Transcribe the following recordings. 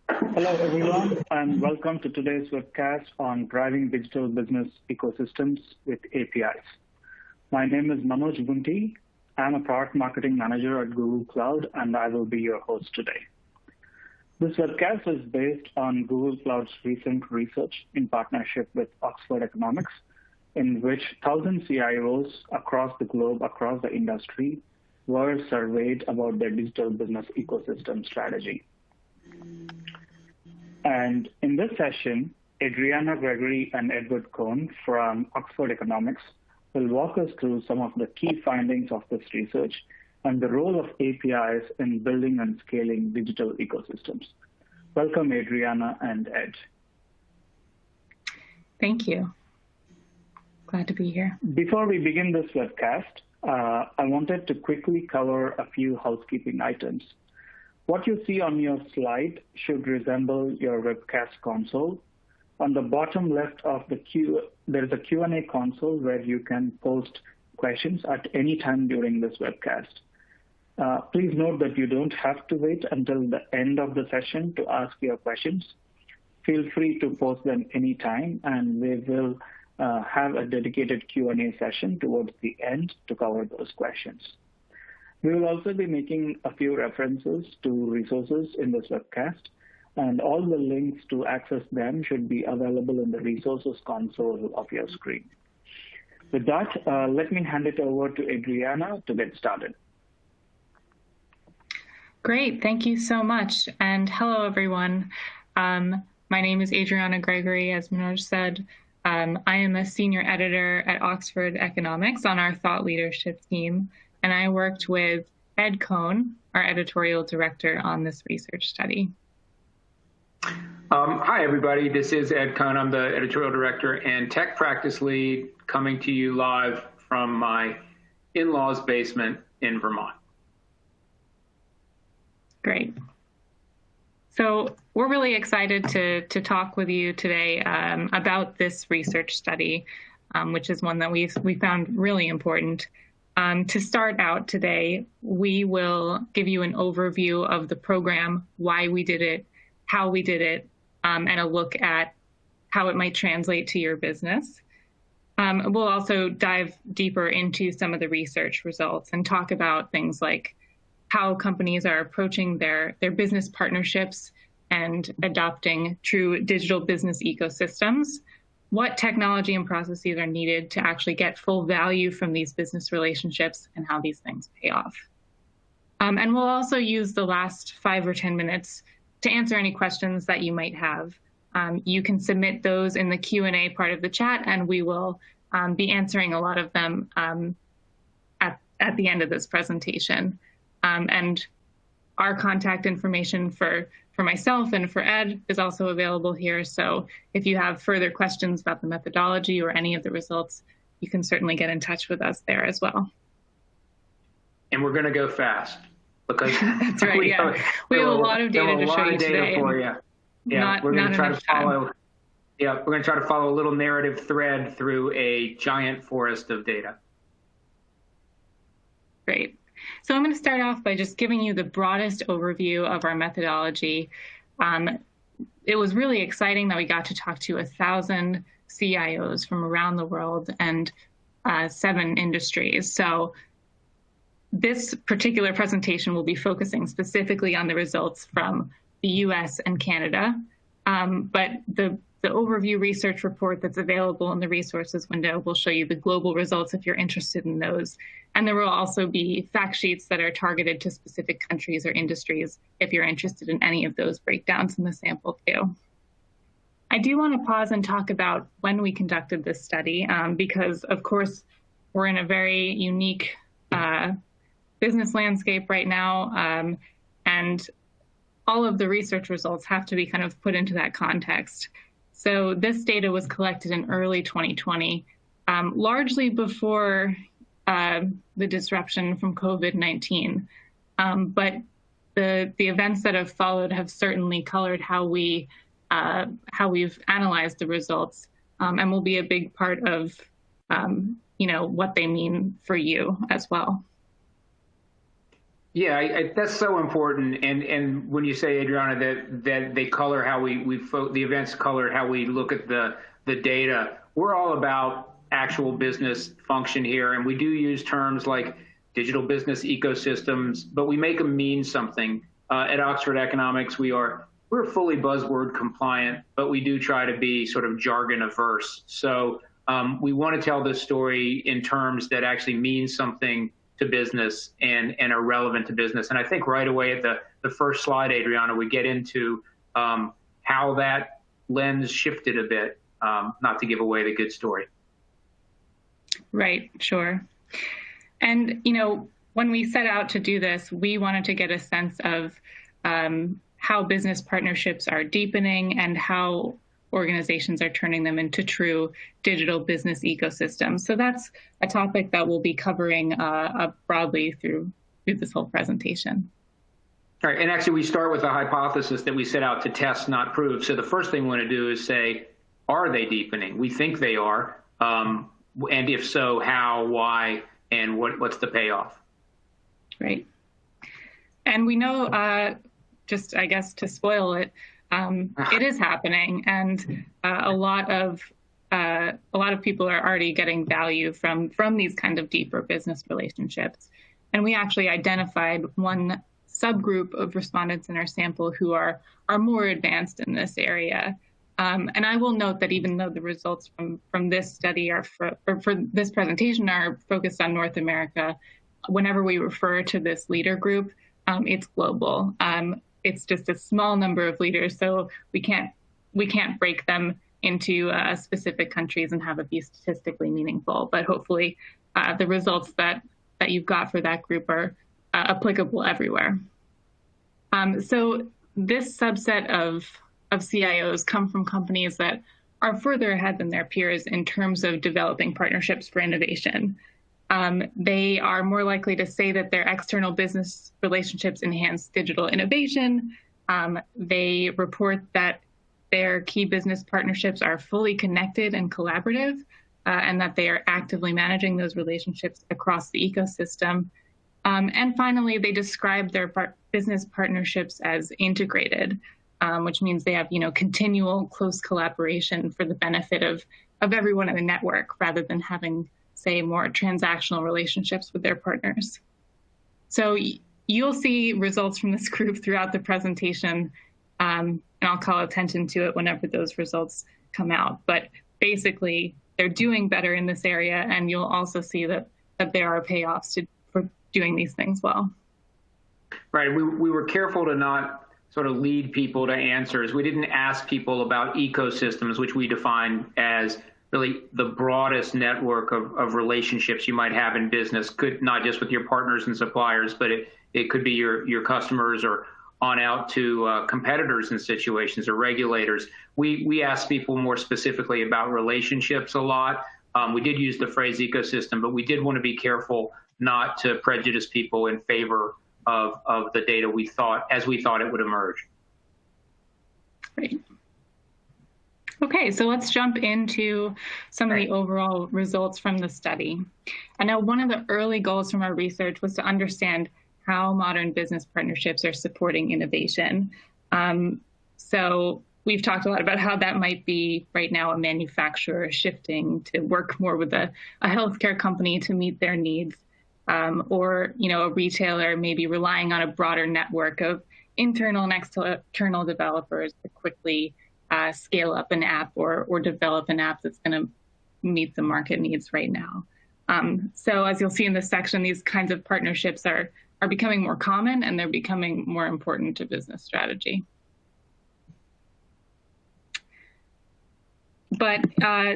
Hello, everyone, and welcome to today's webcast on driving digital business ecosystems with APIs. My name is Manoj Bunti. I'm a product marketing manager at Google Cloud, and I will be your host today. This webcast is based on Google Cloud's recent research in partnership with Oxford Economics, in which 1,000 CIOs across the globe, across the industry, were surveyed about their digital business ecosystem strategy. And in this session, Adriana Gregory and Edward Cohn from Oxford Economics will walk us through some of the key findings of this research and the role of APIs in building and scaling digital ecosystems. Welcome, Adriana and Ed. Thank you. Glad to be here. Before we begin this webcast, I wanted to quickly cover a few housekeeping items. What you see on your slide should resemble your webcast console. On the bottom left of the there is a Q&A console where you can post questions at any time during this webcast. Please note that you don't have to wait until the end of the session to ask your questions. Feel free to post them anytime, and we will have a dedicated Q&A session towards the end to cover those questions. We will also be making a few references to resources in this webcast, and all the links to access them should be available in the resources console of your screen. With that, let me hand it over to Adriana to get started. Great, thank you so much. And hello, everyone. My name is Adriana Gregory, as Manoj said. I am a senior editor at Oxford Economics on our thought leadership team, and I worked with Ed Cohn, our editorial director, on this research study. Hi, everybody. This is Ed Cohn. I'm the editorial director and tech practice lead, coming to you live from my in-laws' basement in Vermont. Great. So we're really excited to talk with you today about this research study, which is one that we found really important. To start out today, we will give you an overview of the program, why we did it, how we did it, and a look at how it might translate to your business. We'll also dive deeper into some of the research results and talk about things like how companies are approaching their business partnerships and adopting true digital business ecosystems, what technology and processes are needed to actually get full value from these business relationships, and how these things pay off. And we'll also use the last 5 or 10 minutes to answer any questions that you might have. You can submit those in the Q&A part of the chat, and we will be answering a lot of them at the end of this presentation. And our contact information for myself and for Ed is also available here. So if you have further questions about the methodology or any of the results, you can certainly get in touch with us there as well. And we're going to go fast because that's right. We have a lot of data to show you today. Yeah, we're going to try to follow. Yeah, we're going to try to follow a little narrative thread through a giant forest of data. Great. So I'm going to start off by just giving you the broadest overview of our methodology. It was really exciting that we got to talk to 1,000 CIOs from around the world and 7 industries. So this particular presentation will be focusing specifically on the results from the US and Canada. But the overview research report that's available in the resources window will show you the global results if you're interested in those. And there will also be fact sheets that are targeted to specific countries or industries if you're interested in any of those breakdowns in the sample too. I do want to pause and talk about when we conducted this study because, of course, we're in a very unique business landscape right now, and all of the research results have to be kind of put into that context. So this data was collected in early 2020, largely before the disruption from COVID-19. But the events that have followed have certainly colored how we've analyzed the results, and will be a big part of what they mean for you as well. Yeah, that's so important. And when you say, Adriana, that they color how the events color how we look at the data, we're all about actual business function here. And we do use terms like digital business ecosystems, but we make them mean something. At Oxford Economics, we're fully buzzword compliant, but we do try to be sort of jargon averse. So we want to tell this story in terms that actually mean something to business and are relevant to business. And I think right away at the first slide, Adriana, we get into how that lens shifted a bit, not to give away the good story. Right, sure. And, when we set out to do this, we wanted to get a sense of how business partnerships are deepening and how organizations are turning them into true digital business ecosystems. So that's a topic that we'll be covering broadly through this whole presentation. All right, and actually we start with a hypothesis that we set out to test, not prove. So the first thing we want to do is say, are they deepening? We think they are, and if so, how, why, and what's the payoff? Right. And we know, just I guess to spoil it, it is happening, and a lot of people are already getting value from these kind of deeper business relationships. And we actually identified one subgroup of respondents in our sample who are more advanced in this area. And I will note that even though the results from this study for this presentation are focused on North America, whenever we refer to this leader group, it's global. It's just a small number of leaders, so we can't break them into specific countries and have it be statistically meaningful. But hopefully, the results that you've got for that group are applicable everywhere. So this subset of CIOs come from companies that are further ahead than their peers in terms of developing partnerships for innovation. They are more likely to say that their external business relationships enhance digital innovation. They report that their key business partnerships are fully connected and collaborative, and that they are actively managing those relationships across the ecosystem. And finally, they describe their business partnerships as integrated, which means they have, continual close collaboration for the benefit of everyone in the network, rather than having, say, more transactional relationships with their partners. So you'll see results from this group throughout the presentation, and I'll call attention to it whenever those results come out. But basically, they're doing better in this area, and you'll also see that there are payoffs for doing these things well. Right. We were careful to not sort of lead people to answers. We didn't ask people about ecosystems, which we define as really the broadest network of relationships you might have in business, could not just with your partners and suppliers, but it could be your customers or on out to competitors in situations or regulators. We asked people more specifically about relationships a lot. We did use the phrase ecosystem, but we did want to be careful not to prejudice people in favor of the data as we thought it would emerge. Great. Okay, so let's jump into some of the overall results from the study. I know one of the early goals from our research was to understand how modern business partnerships are supporting innovation. So we've talked a lot about how that might be right now a manufacturer shifting to work more with a healthcare company to meet their needs, or a retailer maybe relying on a broader network of internal and external developers to quickly scale up an app or develop an app that's going to meet the market needs right now. So as you'll see in this section, these kinds of partnerships are becoming more common, and they're becoming more important to business strategy. But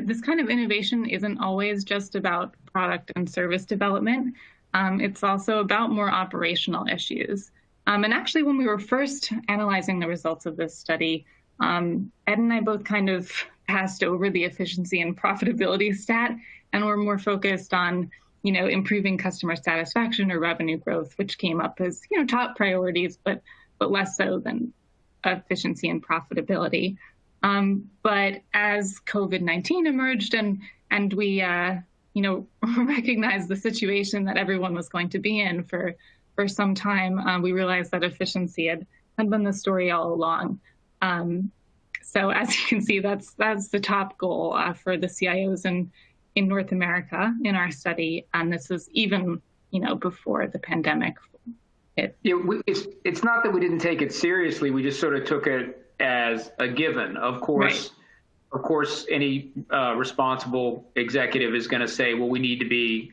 this kind of innovation isn't always just about product and service development. It's also about more operational issues. And actually, when we were first analyzing the results of this study, Ed and I both kind of passed over the efficiency and profitability stat, and we're more focused on, improving customer satisfaction or revenue growth, which came up as, top priorities, but less so than efficiency and profitability. But as COVID-19 emerged and we, recognized the situation that everyone was going to be in for for some time, we realized that efficiency had been the story all along. So as you can see, that's the top goal for the CIOs in North America in our study, and this is even before the pandemic hit. Yeah, it's not that we didn't take it seriously; we just sort of took it as a given. Of course, right. Of course, any responsible executive is going to say, "Well, we need to be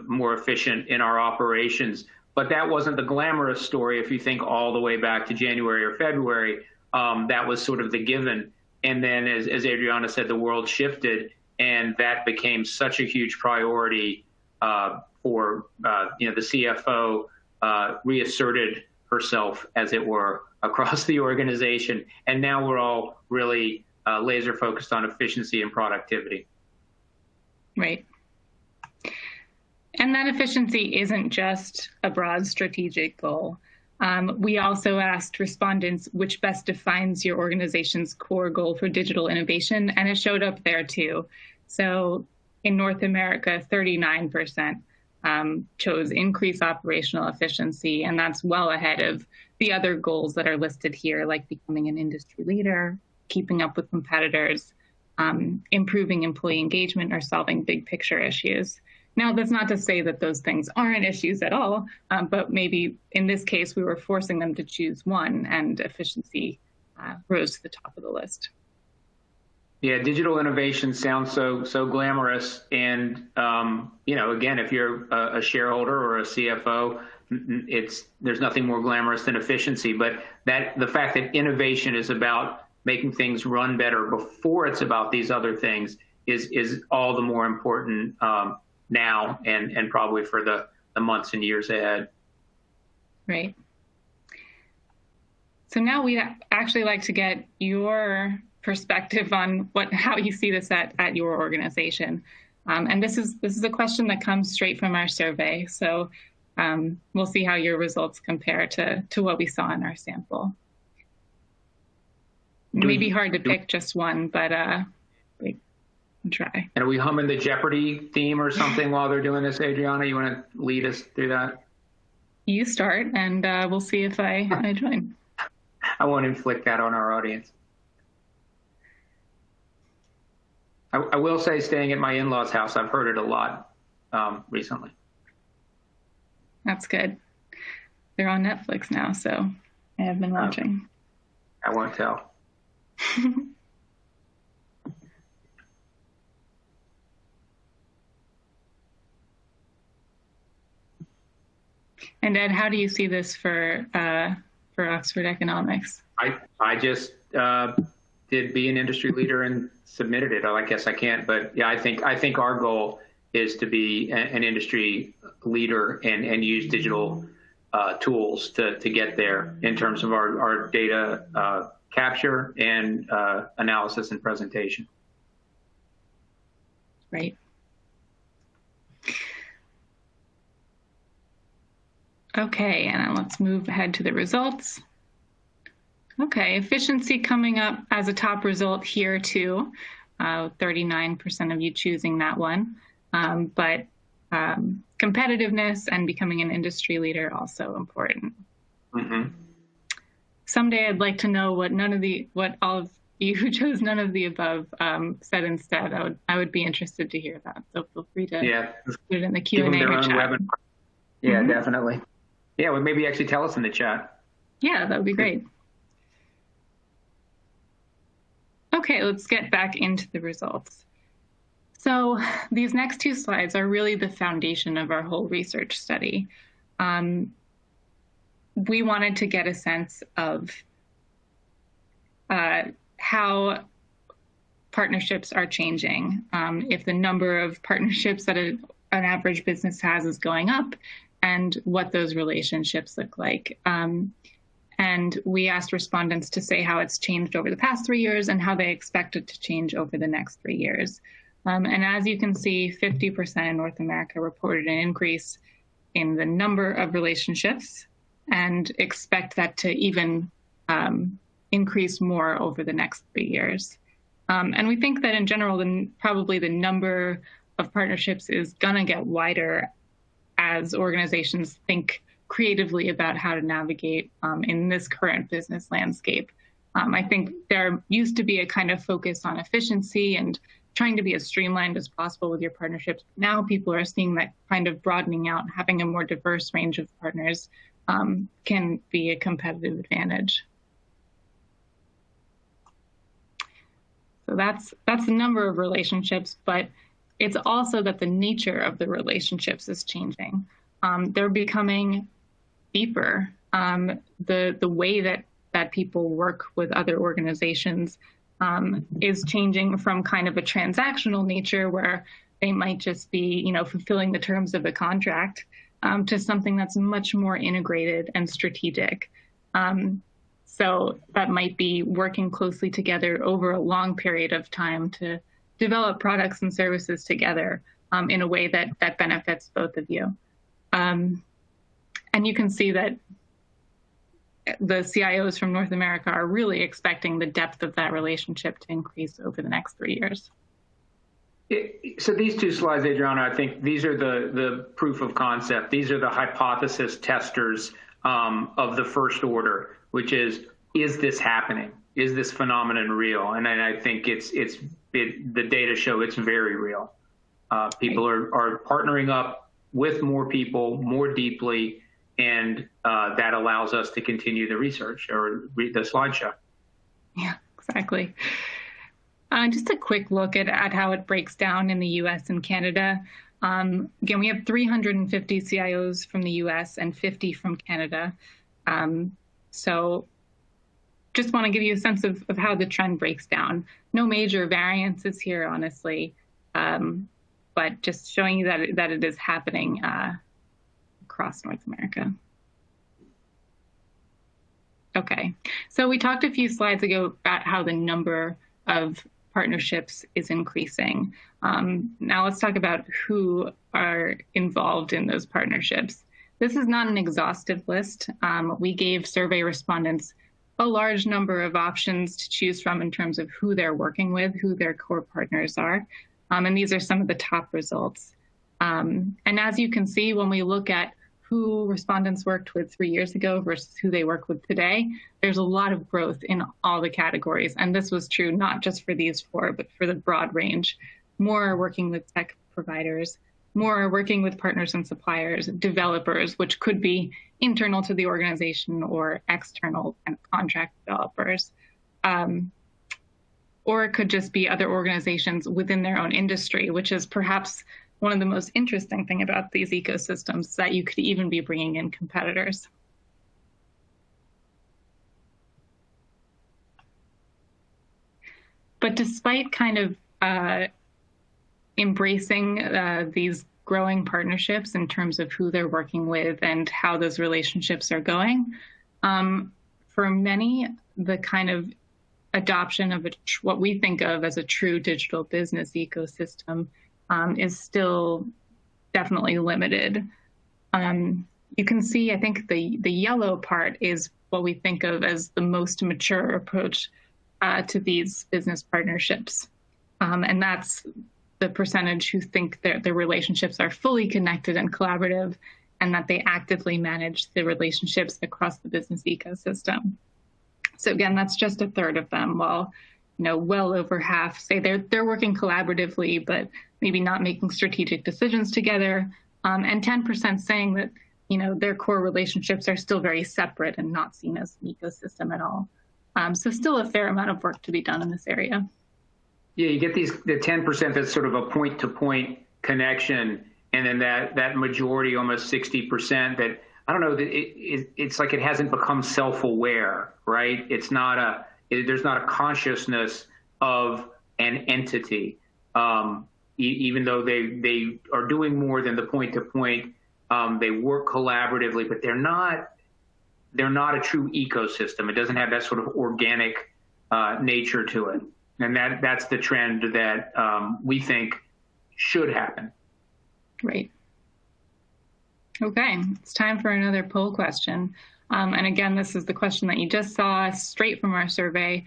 more efficient in our operations." But that wasn't the glamorous story. If you think all the way back to January or February, that was sort of the given. And then, as Adriana said, the world shifted, and that became such a huge priority for the CFO reasserted herself, as it were, across the organization. And now we're all really laser focused on efficiency and productivity. Right. And that efficiency isn't just a broad strategic goal. We also asked respondents which best defines your organization's core goal for digital innovation, and it showed up there too. So in North America, 39% chose increase operational efficiency, and that's well ahead of the other goals that are listed here, like becoming an industry leader, keeping up with competitors, improving employee engagement, or solving big picture issues. Now, that's not to say that those things aren't issues at all, but maybe in this case, we were forcing them to choose one, and efficiency rose to the top of the list. Yeah, digital innovation sounds so glamorous, and again, if you're a shareholder or a CFO, there's nothing more glamorous than efficiency. But the fact that innovation is about making things run better before it's about these other things is all the more important now and probably for the months and years ahead. Right. So now we'd actually like to get your perspective on how you see this at your organization. And this is a question that comes straight from our survey. So we'll see how your results compare to what we saw in our sample. Maybe hard to pick just one, but we can try. And are we humming the Jeopardy theme or something while they're doing this, Adriana? You want to lead us through that? You start, and we'll see if I join. I won't inflict that on our audience. I will say, staying at my in-laws' house, I've heard it a lot recently. That's good. They're on Netflix now, so I have been watching. I won't tell. And Ed, how do you see this for Oxford Economics? I just did be an industry leader and submitted it. I guess I can't, but yeah, I think our goal is to be an industry leader and use digital tools to get there in terms of our data capture and analysis and presentation. Right. Okay, and let's move ahead to the results. Okay, efficiency coming up as a top result here too. 39% of you choosing that one. But competitiveness and becoming an industry leader also important. Mm-hmm. Someday I'd like to know what all of you who chose none of the above said instead. I would be interested to hear that. So feel free to put it in the Q&A or chat. Yeah, definitely. Yeah, well, maybe actually tell us in the chat. Yeah, that would be great. Okay, let's get back into the results. So these next two slides are really the foundation of our whole research study. We wanted to get a sense of how partnerships are changing, if the number of partnerships that an average business has is going up, and what those relationships look like. And we asked respondents to say how it's changed over the past 3 years and how they expect it to change over the next 3 years. And as you can see, 50% in North America reported an increase in the number of relationships and expect that to even increase more over the next 3 years. And we think that in general, probably the number of partnerships is going to get wider as organizations think creatively about how to navigate in this current business landscape. I think there used to be a kind of focus on efficiency and trying to be as streamlined as possible with your partnerships. Now people are seeing that kind of broadening out, having a more diverse range of partners can be a competitive advantage. So that's the number of relationships, but it's also that the nature of the relationships is changing. They're becoming deeper. The way that people work with other organizations is changing from kind of a transactional nature where they might just be, fulfilling the terms of a contract to something that's much more integrated and strategic. So that might be working closely together over a long period of time to develop products and services together in a way that benefits both of you. And you can see that the CIOs from North America are really expecting the depth of that relationship to increase over the next 3 years. So these two slides, Adriana, I think these are the proof of concept. These are the hypothesis testers of the first order, which is this happening? Is this phenomenon real? And I think the data show it's very real. People are partnering up with more people more deeply, and that allows us to continue the research or read the slideshow. Yeah, exactly. Just a quick look at how it breaks down in the US and Canada. Again, we have 350 CIOs from the US and 50 from Canada. So just want to give you a sense of how the trend breaks down. No major variances here, honestly, but just showing you that it is happening across North America. Okay, so we talked a few slides ago about how the number of partnerships is increasing. Now let's talk about who are involved in those partnerships. This is not an exhaustive list. We gave survey respondents a large number of options to choose from in terms of who they're working with, who their core partners are. And these are some of the top results. And as you can see, when we look at who respondents worked with 3 years ago versus who they work with today, there's a lot of growth in all the categories. And this was true not just for these four, but for the broad range. More are working with tech providers, more are working with partners and suppliers, developers, which could be internal to the organization or external and contract developers. Or it could just be other organizations within their own industry, which is perhaps one of the most interesting thing about these ecosystems, that you could even be bringing in competitors. But despite kind of embracing these growing partnerships in terms of who they're working with and how those relationships are going, for many, the kind of adoption of what we think of as a true digital business ecosystem is still definitely limited. You can see, I think the yellow part is what we think of as the most mature approach to these business partnerships. And that's the percentage who think their relationships are fully connected and collaborative, and that they actively manage the relationships across the business ecosystem. So again, that's just a third of them, while well over half say they're working collaboratively, but maybe not making strategic decisions together, and 10% saying that their core relationships are still very separate and not seen as an ecosystem at all. So still a fair amount of work to be done in this area. Yeah, you get the 10% that's sort of a point-to-point connection, and then that majority, almost 60%, that I don't know, it's like it hasn't become self-aware, right? It's not there's not a consciousness of an entity, even though they are doing more than the point-to-point. They work collaboratively, but they're not a true ecosystem. It doesn't have that sort of organic nature to it. And that's the trend that we think should happen. Great. Okay, it's time for another poll question. And again, this is the question that you just saw straight from our survey.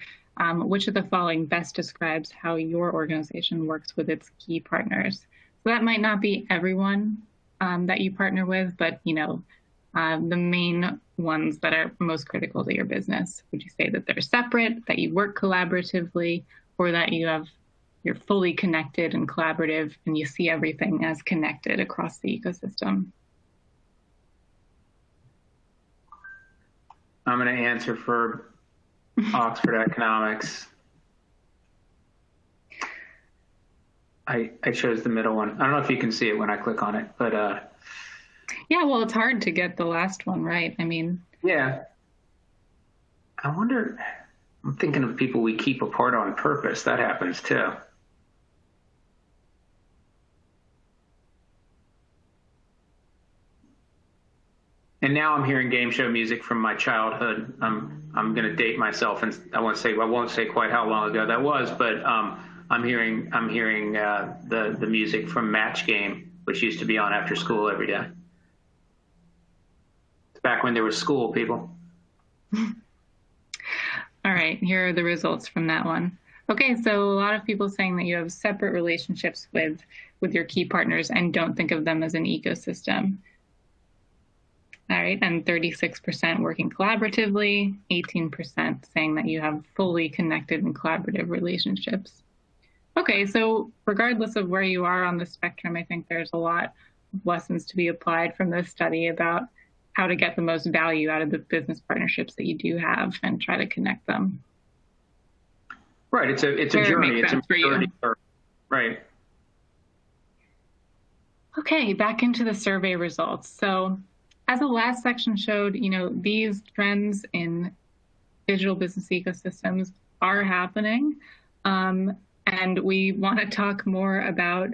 Which of the following best describes how your organization works with its key partners? So that might not be everyone that you partner with, but the main ones that are most critical to your business? Would you say that they're separate, that you work collaboratively, or that you're fully connected and collaborative and you see everything as connected across the ecosystem? I'm going to answer for Oxford Economics. I chose the middle one. I don't know if you can see it when I click on it, but yeah, well, it's hard to get the last one right. I mean, yeah. I wonder, I'm thinking of people we keep apart on purpose. That happens too. And now I'm hearing game show music from my childhood. I'm going to date myself, and I won't say quite how long ago that was, but I'm hearing the music from Match Game, which used to be on after school every day. It's back when there was school, people. All right, here are the results from that one. Okay, so a lot of people saying that you have separate relationships with your key partners and don't think of them as an ecosystem. All right, and 36% working collaboratively, 18% saying that you have fully connected and collaborative relationships. Okay, so regardless of where you are on the spectrum, I think there's a lot of lessons to be applied from this study about how to get the most value out of the business partnerships that you do have and try to connect them. Right, it's a journey. It's a journey. Right. Okay, back into the survey results. So as the last section showed, these trends in digital business ecosystems are happening. And we want to talk more about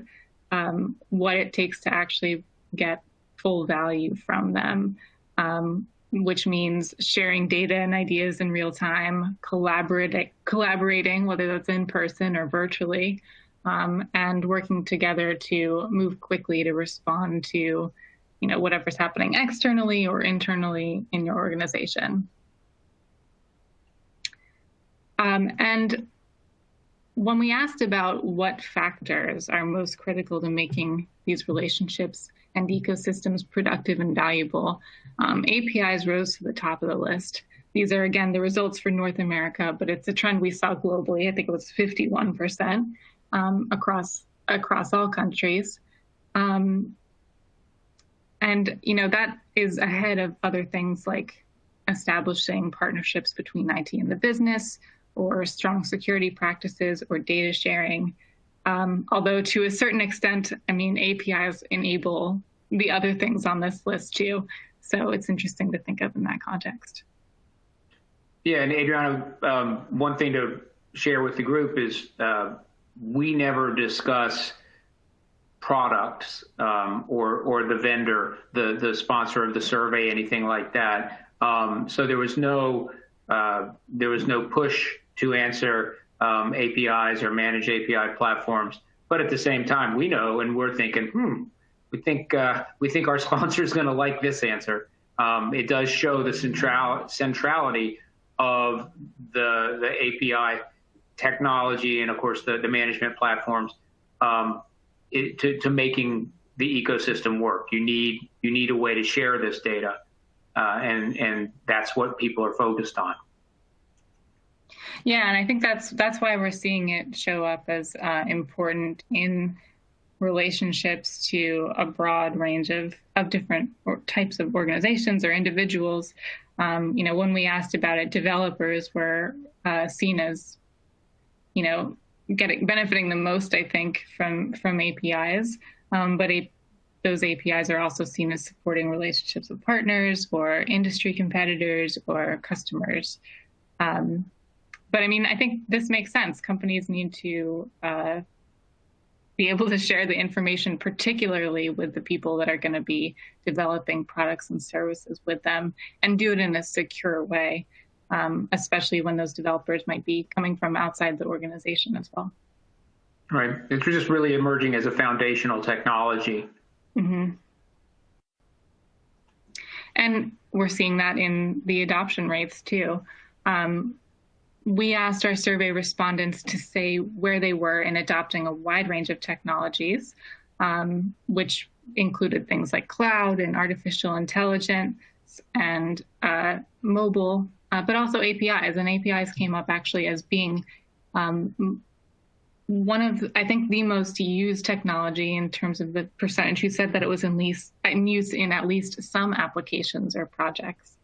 what it takes to actually get full value from them, which means sharing data and ideas in real time, collaborating, whether that's in person or virtually, and working together to move quickly to respond to whatever's happening externally or internally in your organization. And when we asked about what factors are most critical to making these relationships and ecosystems productive and valuable, APIs rose to the top of the list. These are, again, the results for North America, but it's a trend we saw globally. I think it was 51% across all countries. And, that is ahead of other things like establishing partnerships between IT and the business, or strong security practices, or data sharing. Although to a certain extent, APIs enable the other things on this list too. So it's interesting to think of in that context. Yeah, and Adriana, one thing to share with the group is we never discuss products or the vendor, the sponsor of the survey, anything like that. So there was no push to answer APIs or manage API platforms. But at the same time, we know, and we're thinking, we think our sponsor is going to like this answer. It does show the centrality of the API technology and, of course, the management platforms to making the ecosystem work. You need a way to share this data, and that's what people are focused on. Yeah, and I think that's why we're seeing it show up as important in relationships to a broad range of different types of organizations or individuals. When we asked about it, developers were seen as, benefiting the most, I think, from APIs. But those APIs are also seen as supporting relationships with partners or industry competitors or customers. But I think this makes sense. Companies need to be able to share the information, particularly with the people that are going to be developing products and services with them, and do it in a secure way, especially when those developers might be coming from outside the organization as well. Right. It's just really emerging as a foundational technology. Mm-hmm. And we're seeing that in the adoption rates too. We asked our survey respondents to say where they were in adopting a wide range of technologies, which included things like cloud and artificial intelligence, apps and mobile, but also APIs. And APIs came up actually as being one of, I think, the most used technology in terms of the percentage. You said that it was in use in at least some applications or projects.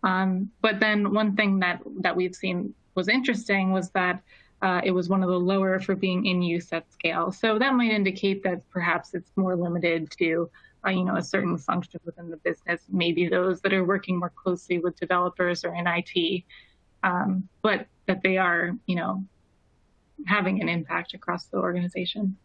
But then one thing that we've seen was interesting was that it was one of the lower for being in use at scale. So that might indicate that perhaps it's more limited to a certain function within the business, maybe those that are working more closely with developers or in IT, but that they are, having an impact across the organization.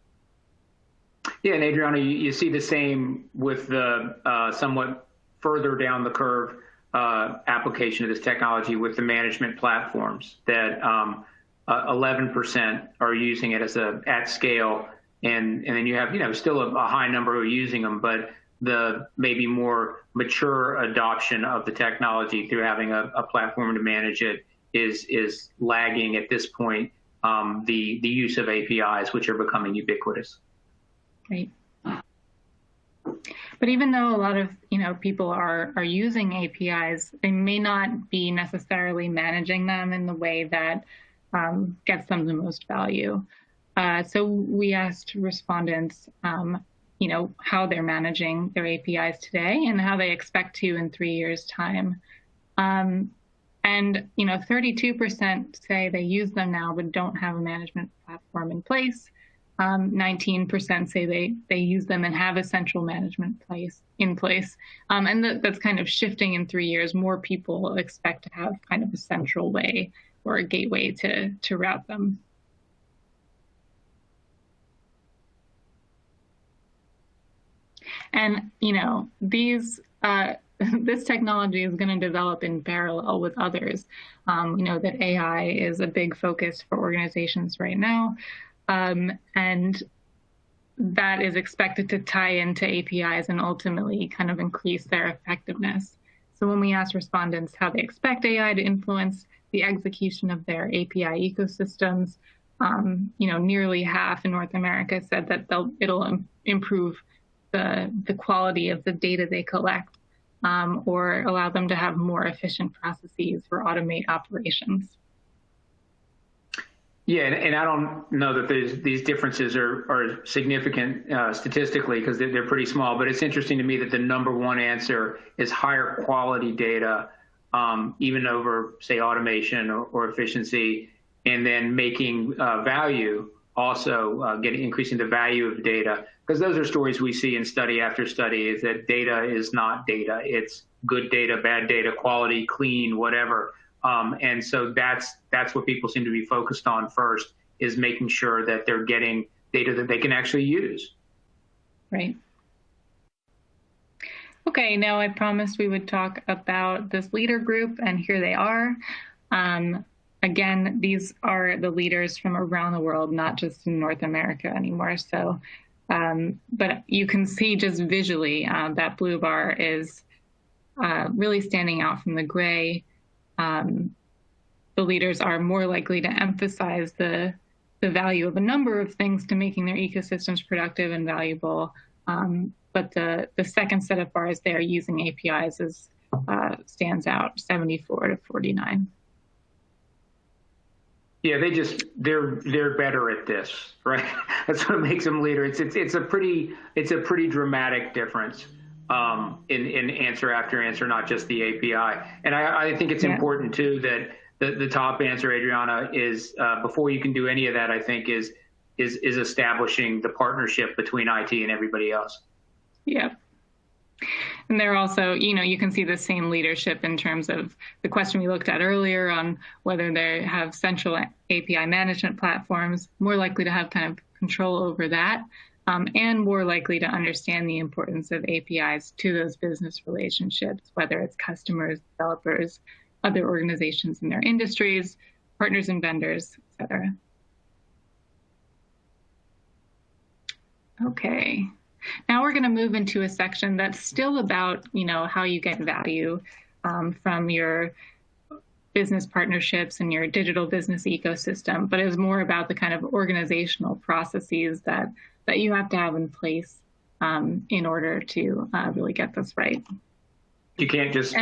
Yeah, and Adriana, you see the same with the somewhat further down the curve application of this technology with the management platforms that 11% are using it at scale, and then you have still a high number who are using them, but the maybe more mature adoption of the technology through having a platform to manage it is lagging at this point. The use of APIs, which are becoming ubiquitous. Right. But even though a lot of people are using APIs, they may not be necessarily managing them in the way that gets them the most value. So we asked respondents, how they're managing their APIs today and how they expect to in 3 years' time. And 32% say they use them now but don't have a management platform in place. 19% say they use them and have a central management in place. And that's kind of shifting in 3 years. More people expect to have kind of a central way or a gateway to route them. And this technology is going to develop in parallel with others. That AI is a big focus for organizations right now. And that is expected to tie into APIs and ultimately kind of increase their effectiveness. So when we asked respondents how they expect AI to influence the execution of their API ecosystems, nearly half in North America said that it'll improve the quality of the data they collect, or allow them to have more efficient processes or automate operations. Yeah, and I don't know that these differences are significant statistically because they're pretty small, but it's interesting to me that the number one answer is higher quality data, even over, say, automation or efficiency, and then making value also increasing the value of data. Because those are stories we see in study after study, is that data is not data. It's good data, bad data, quality, clean, whatever. And so that's what people seem to be focused on first, is making sure that they're getting data that they can actually use. Right. Okay, now I promised we would talk about this leader group, and here they are. Again, these are the leaders from around the world, not just in North America anymore. So, but you can see just visually that blue bar is really standing out from the gray. The leaders are more likely to emphasize the value of a number of things to making their ecosystems productive and valuable. But the second set of bars there using APIs stands out, 74 to 49. Yeah, they're better at this, right? That's what makes them leader. It's a pretty dramatic difference in answer after answer, not just the API. And I think it's important too that the top answer, Adriana, is before you can do any of that, I think is establishing the partnership between IT and everybody else. Yeah. And they're also, you can see the same leadership in terms of the question we looked at earlier on whether they have central API management platforms, more likely to have kind of control over that, and more likely to understand the importance of APIs to those business relationships, whether it's customers, developers, other organizations in their industries, partners and vendors, et cetera. Okay. Now we're going to move into a section that's still about, how you get value from your business partnerships and your digital business ecosystem, but is more about the kind of organizational processes that you have to have in place in order to really get this right. You can't just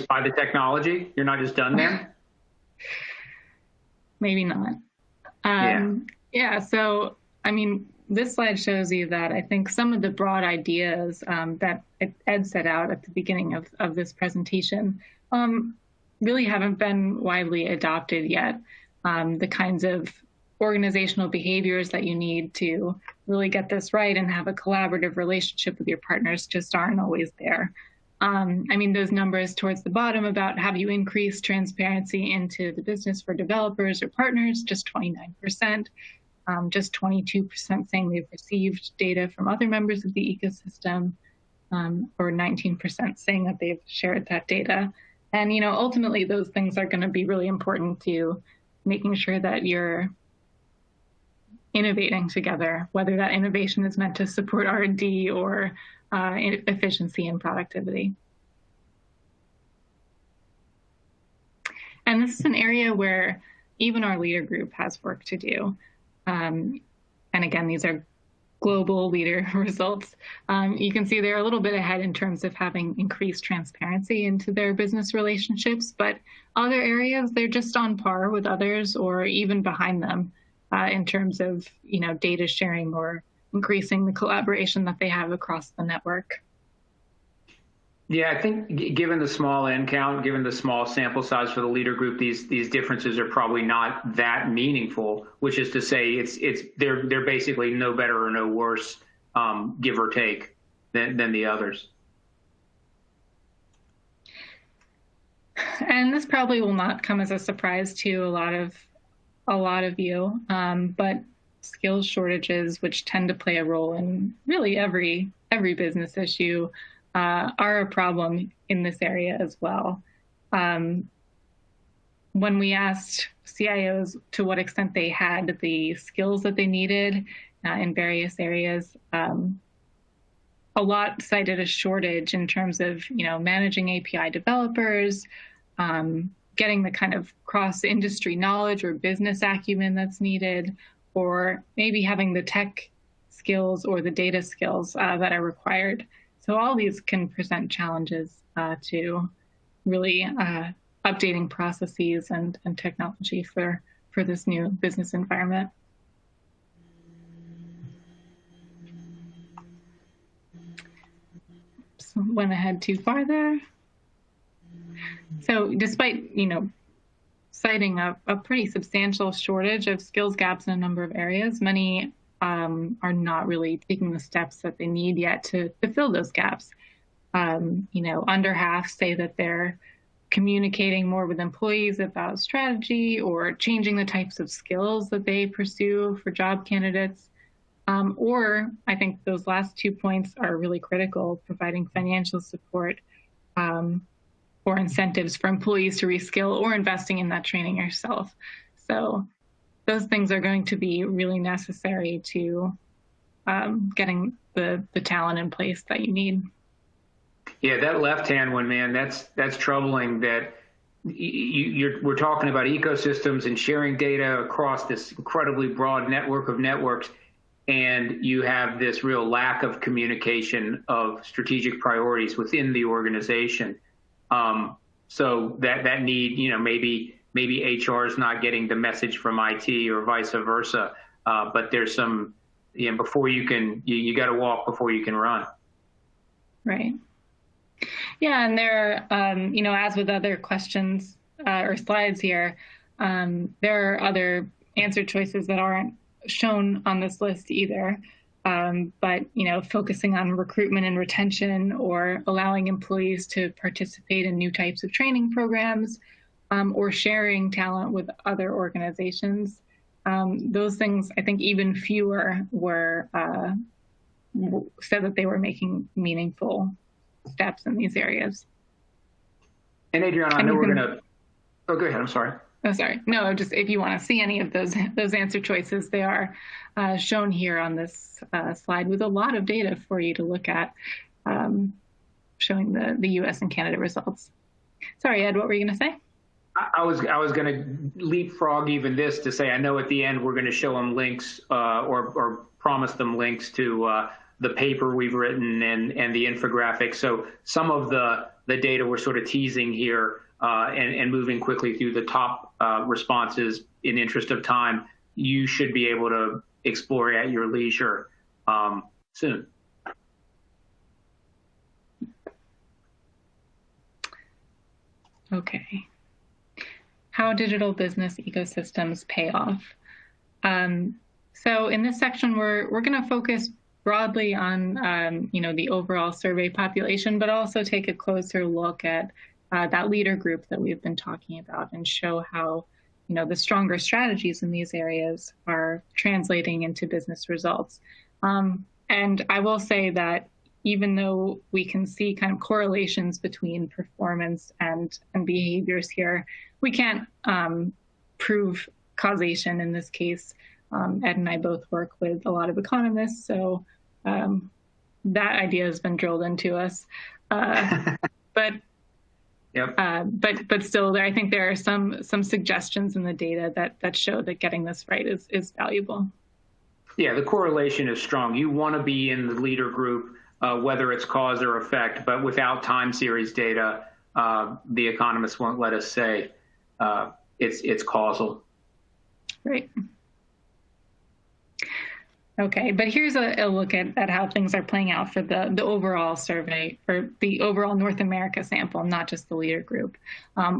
buy the technology. You're not just done there. Maybe not. Yeah. So, I mean, this slide shows you that I think some of the broad ideas that Ed set out at the beginning of this presentation really haven't been widely adopted yet. The kinds of organizational behaviors that you need to really get this right and have a collaborative relationship with your partners just aren't always there. I mean, those numbers towards the bottom about how do you increase transparency into the business for developers or partners, just 29%, just 22% saying they've received data from other members of the ecosystem, or 19% saying that they've shared that data. And, you know, ultimately those things are going to be really important to making sure that you're innovating together, whether that innovation is meant to support R&D or efficiency and productivity. And this is an area where even our leader group has work to do. And again, these are global leader results. You can see they're a little bit ahead in terms of having increased transparency into their business relationships, but other areas, they're just on par with others or even behind them in terms of, you know, data sharing or increasing the collaboration that they have across the network. Yeah, I think given the small N count, given the small sample size for the leader group, these differences are probably not that meaningful, which is to say they're basically no better or no worse, give or take, than the others. And this probably will not come as a surprise to a lot of you, but skills shortages, which tend to play a role in really every business issue, are a problem in this area as well. When we asked CIOs to what extent they had the skills that they needed in various areas, a lot cited a shortage in terms of, you know, managing API developers, getting the kind of cross-industry knowledge or business acumen that's needed, or maybe having the tech skills or the data skills that are required. So all these can present challenges to really updating processes and technology for this new business environment. So went ahead too far there. So despite, you know, citing a pretty substantial shortage of skills gaps in a number of areas, many are not really taking the steps that they need yet to fill those gaps. You know, under half say that they're communicating more with employees about strategy or changing the types of skills that they pursue for job candidates. Or I think those last 2 points are really critical, providing financial support or incentives for employees to reskill or investing in that training yourself. So those things are going to be really necessary to getting the talent in place that you need. Yeah, that left-hand one, man, that's troubling. That we're talking about ecosystems and sharing data across this incredibly broad network of networks, and you have this real lack of communication of strategic priorities within the organization. So that need, you know, maybe HR is not getting the message from IT or vice versa. But there's some, you know, before you can, you got to walk before you can run. Right. Yeah, and there are, you know, as with other questions or slides here, there are other answer choices that aren't shown on this list either. But, you know, focusing on recruitment and retention or allowing employees to participate in new types of training programs or sharing talent with other organizations. Those things, I think even fewer were said that they were making meaningful steps in these areas. And Adriana, I know we're going to, oh, go ahead, I'm sorry. Oh, sorry. No, just if you want to see any of those answer choices, they are shown here on this slide with a lot of data for you to look at, showing the U.S. and Canada results. Sorry, Ed, what were you going to say? I was going to leapfrog even this to say, I know at the end we're going to show them links or promise them links to the paper we've written and the infographic. So some of the the data we're sort of teasing here and moving quickly through the top responses in the interest of time, you should be able to explore at your leisure soon. Okay. How digital business ecosystems pay off. So in this section, we're going to focus broadly on the overall survey population, but also take a closer look at that leader group that we've been talking about and show how the stronger strategies in these areas are translating into business results. And I will say that even though we can see kind of correlations between performance and behaviors here, we can't prove causation in this case. Ed and I both work with a lot of economists, so that idea has been drilled into us. But yep. But still, I think there are some suggestions in the data that show that getting this right is valuable. Yeah, the correlation is strong. You want to be in the leader group, whether it's cause or effect, but without time series data, the economists won't let us say it's causal. Right. Okay, but here's a look at how things are playing out for the overall survey, or the overall North America sample, not just the leader group.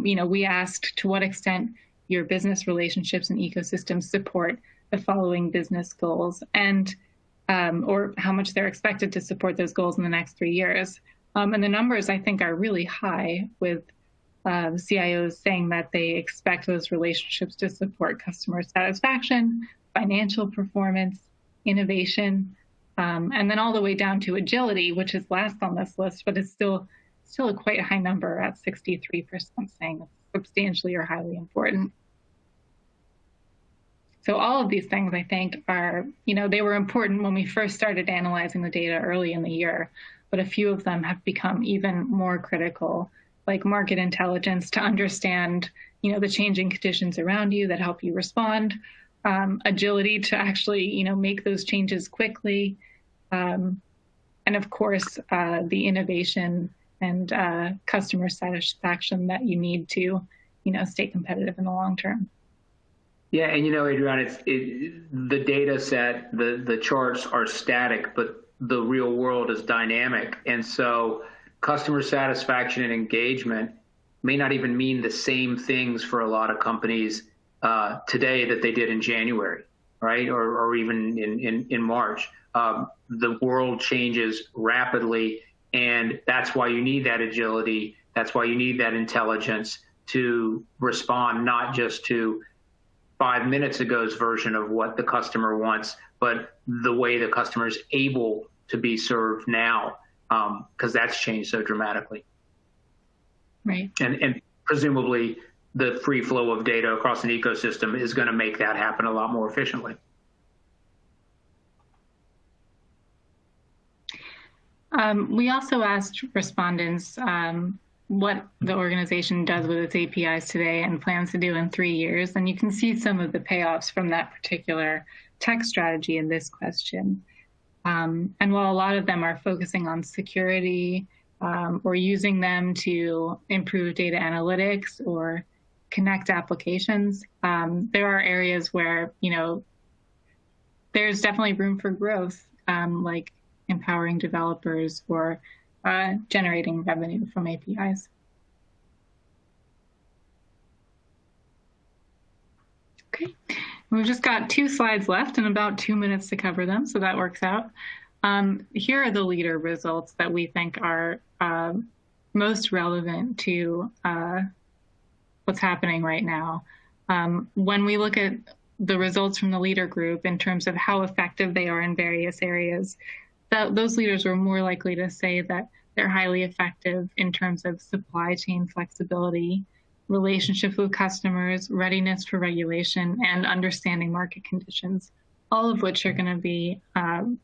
We asked to what extent your business relationships and ecosystems support the following business goals, and or how much they're expected to support those goals in the next 3 years. And the numbers, I think, are really high, with CIOs saying that they expect those relationships to support customer satisfaction, financial performance, innovation, and then all the way down to agility, which is last on this list, but it's still a quite high number at 63%, saying it's substantially or highly important. So all of these things, I think, are, they were important when we first started analyzing the data early in the year, but a few of them have become even more critical, like market intelligence to understand, the changing conditions around you that help you respond, agility to actually, make those changes quickly, and of course, the innovation and customer satisfaction that you need to, stay competitive in the long term. Yeah, and Adriana, the data set, the charts are static, but the real world is dynamic. And so customer satisfaction and engagement may not even mean the same things for a lot of companies today that they did in January, right? Or even in March. The world changes rapidly, and that's why you need that agility. That's why you need that intelligence to respond, not just to 5 minutes ago's version of what the customer wants, but the way the customer is able to be served now, because that's changed so dramatically. Right. And presumably the free flow of data across an ecosystem is going to make that happen a lot more efficiently. We also asked respondents what the organization does with its APIs today and plans to do in 3 years. And you can see some of the payoffs from that particular tech strategy in this question. And while a lot of them are focusing on security or using them to improve data analytics or connect applications, there are areas where, there's definitely room for growth, like empowering developers or generating revenue from APIs. Okay, we've just got 2 slides left and about 2 minutes to cover them, so that works out. Here are the leader results that we think are most relevant to what's happening right now. When we look at the results from the leader group in terms of how effective they are in various areas, those leaders were more likely to say that they're highly effective in terms of supply chain flexibility, relationships with customers, readiness for regulation, and understanding market conditions, all of which are going to be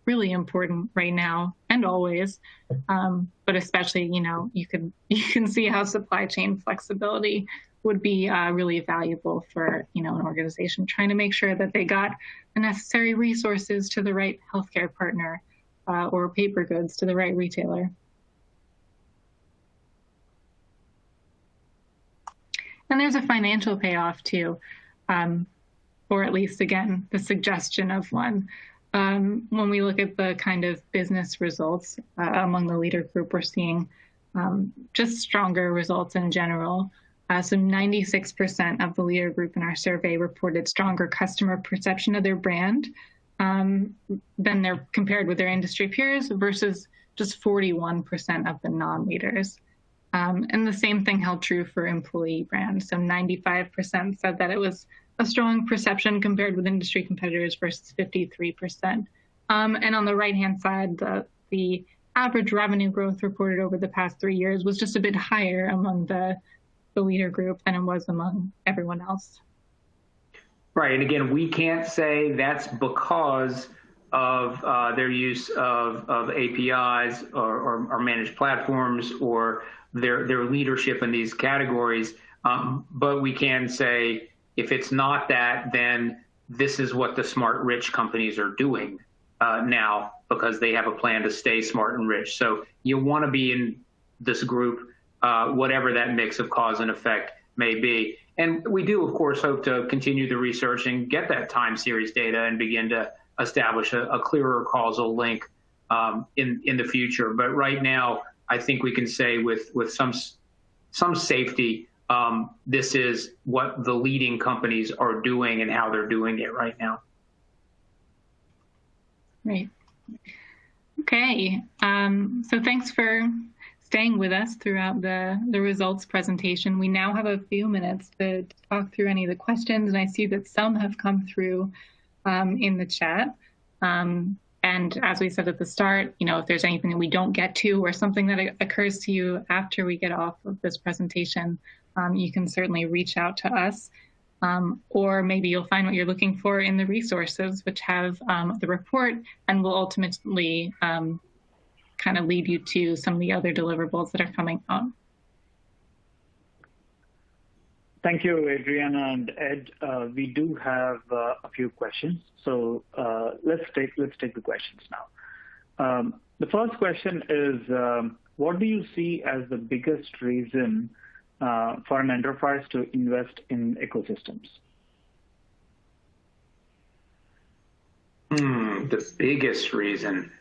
really important right now and always. But especially, you can see how supply chain flexibility would be really valuable for, an organization trying to make sure that they got the necessary resources to the right healthcare partner or paper goods to the right retailer. And there's a financial payoff too, or at least, again, the suggestion of one. When we look at the kind of business results among the leader group, we're seeing just stronger results in general. So 96% of the leader group in our survey reported stronger customer perception of their brand than they're compared with their industry peers versus just 41% of the non-leaders. And the same thing held true for employee brands. So 95% said that it was a strong perception compared with industry competitors versus 53%. And on the right-hand side, the average revenue growth reported over the past 3 years was just a bit higher among the leader group than it was among everyone else. Right. And again, we can't say that's because of their use of APIs or managed platforms or their leadership in these categories. But we can say if it's not that, then this is what the smart, rich companies are doing now because they have a plan to stay smart and rich. So you want to be in this group, whatever that mix of cause and effect may be. And we do, of course, hope to continue the research and get that time series data and begin to establish a clearer causal link in the future. But right now, I think we can say with some safety, this is what the leading companies are doing and how they're doing it right now. Right. Okay. So thanks for staying with us throughout the results presentation. We now have a few minutes to talk through any of the questions, and I see that some have come through in the chat. And as we said at the start, if there's anything that we don't get to or something that occurs to you after we get off of this presentation, you can certainly reach out to us. Or maybe you'll find what you're looking for in the resources, which have the report and will ultimately kind of lead you to some of the other deliverables that are coming out. Thank you, Adriana and Ed. We do have a few questions, so let's take the questions now. The first question is, what do you see as the biggest reason for an enterprise to invest in ecosystems? The biggest reason.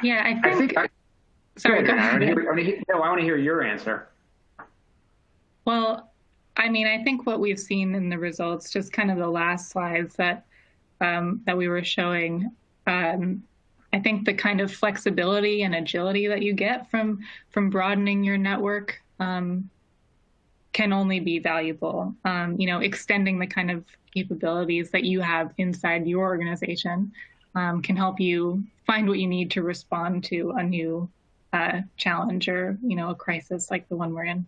Yeah, I think sorry, go ahead. I want to hear your answer. Well, I mean, I think what we've seen in the results, just kind of the last slides that we were showing, I think the kind of flexibility and agility that you get from broadening your network can only be valuable. Extending the kind of capabilities that you have inside your organization can help you find what you need to respond to a new challenge or, a crisis like the one we're in.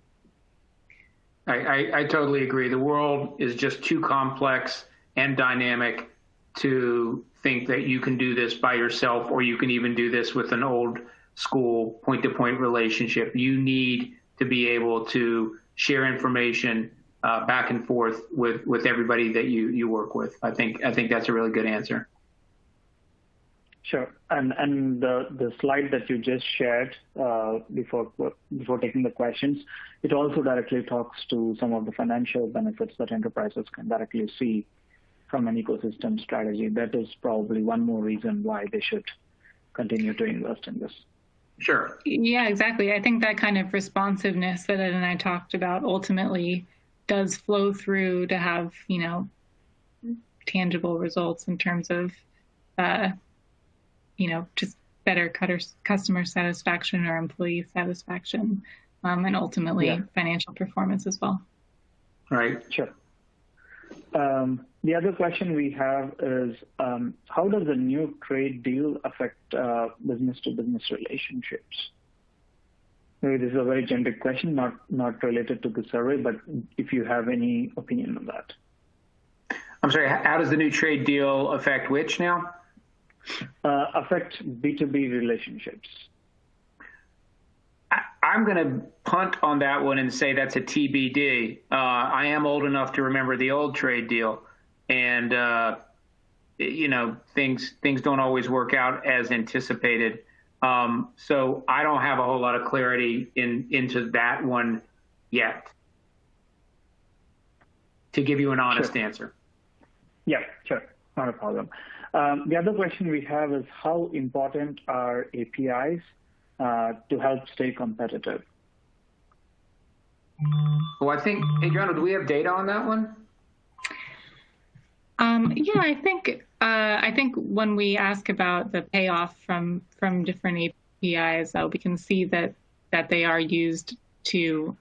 I totally agree. The world is just too complex and dynamic to think that you can do this by yourself, or you can even do this with an old school point-to-point relationship. You need to be able to share information back and forth with everybody that you work with. I think that's a really good answer. Sure. And the slide that you just shared before taking the questions, it also directly talks to some of the financial benefits that enterprises can directly see from an ecosystem strategy. That is probably one more reason why they should continue to invest in this. Sure. Yeah, exactly. I think that kind of responsiveness that Ed and I talked about ultimately does flow through to have, tangible results in terms of, just better customer satisfaction or employee satisfaction, and ultimately financial performance as well. Right. Sure. The other question we have is, how does a new trade deal affect business-to-business relationships? Maybe this is a very generic question, not related to the survey, but if you have any opinion on that. I'm sorry, how does the new trade deal affect which now? Affect B2B relationships. I'm going to punt on that one and say that's a TBD. I am old enough to remember the old trade deal, and things don't always work out as anticipated. So I don't have a whole lot of clarity into that one yet, to give you an honest answer. Yeah, sure. Not a problem. The other question we have is how important are APIs to help stay competitive? Well, I think, Adriana, do we have data on that one? Yeah, I think when we ask about the payoff from different APIs, we can see that they are used to,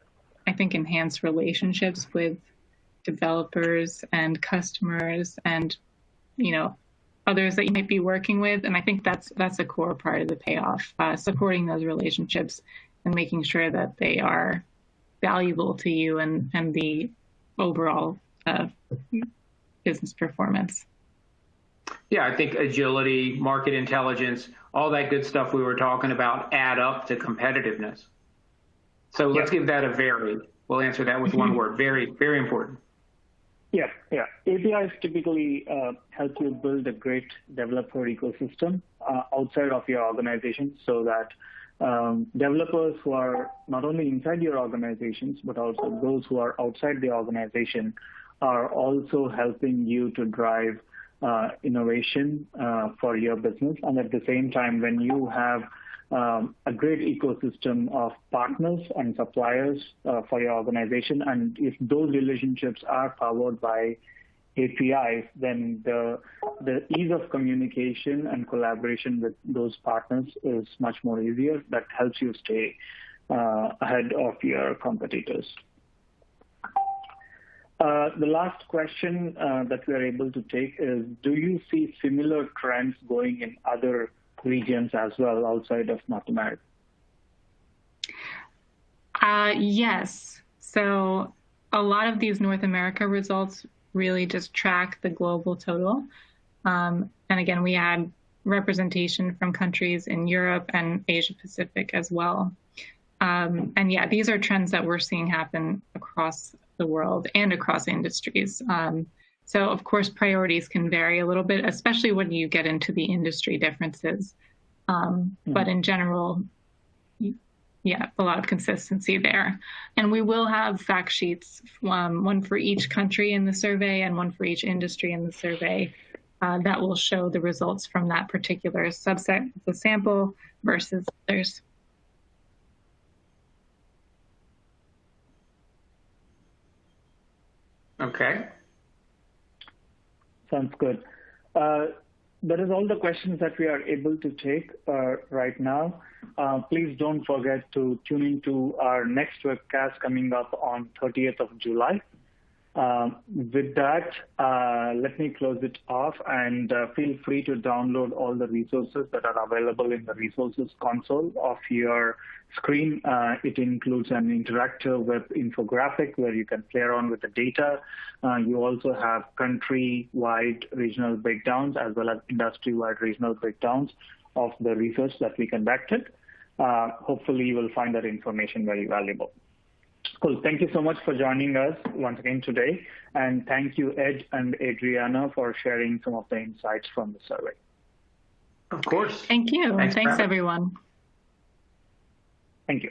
I think, enhance relationships with developers and customers and, others that you might be working with. And I think that's a core part of the payoff, supporting those relationships and making sure that they are valuable to you and the overall business performance. Yeah, I think agility, market intelligence, all that good stuff we were talking about add up to competitiveness. So let's give that a very. We'll answer that with one word. Very, very important. Yeah. APIs typically help you build a great developer ecosystem outside of your organization so that developers who are not only inside your organizations, but also those who are outside the organization are also helping you to drive innovation for your business. And at the same time, when you have a great ecosystem of partners and suppliers for your organization, and if those relationships are powered by APIs, then the ease of communication and collaboration with those partners is much more easier. That helps you stay ahead of your competitors. The last question that we are able to take is, do you see similar trends going in other regions as well outside of North America? Yes. So a lot of these North America results really just track the global total. And again, we had representation from countries in Europe and Asia Pacific as well. And yeah, these are trends that we're seeing happen across the world and across industries. So of course, priorities can vary a little bit, especially when you get into the industry differences. But in general, yeah, a lot of consistency there. And we will have fact sheets, one for each country in the survey and one for each industry in the survey, that will show the results from that particular subset of the sample versus others. Okay. Sounds good. That is all the questions that we are able to take right now. Please don't forget to tune into our next webcast coming up on 30th of July. With that, let me close it off, and feel free to download all the resources that are available in the resources console of your screen. It includes an interactive web infographic where you can play around with the data. You also have country-wide regional breakdowns as well as industry-wide regional breakdowns of the research that we conducted. Hopefully, you will find that information very valuable. Cool. Thank you so much for joining us once again today. And thank you, Ed and Adriana, for sharing some of the insights from the survey. Of course. Thank you. Thanks everyone. Thank you.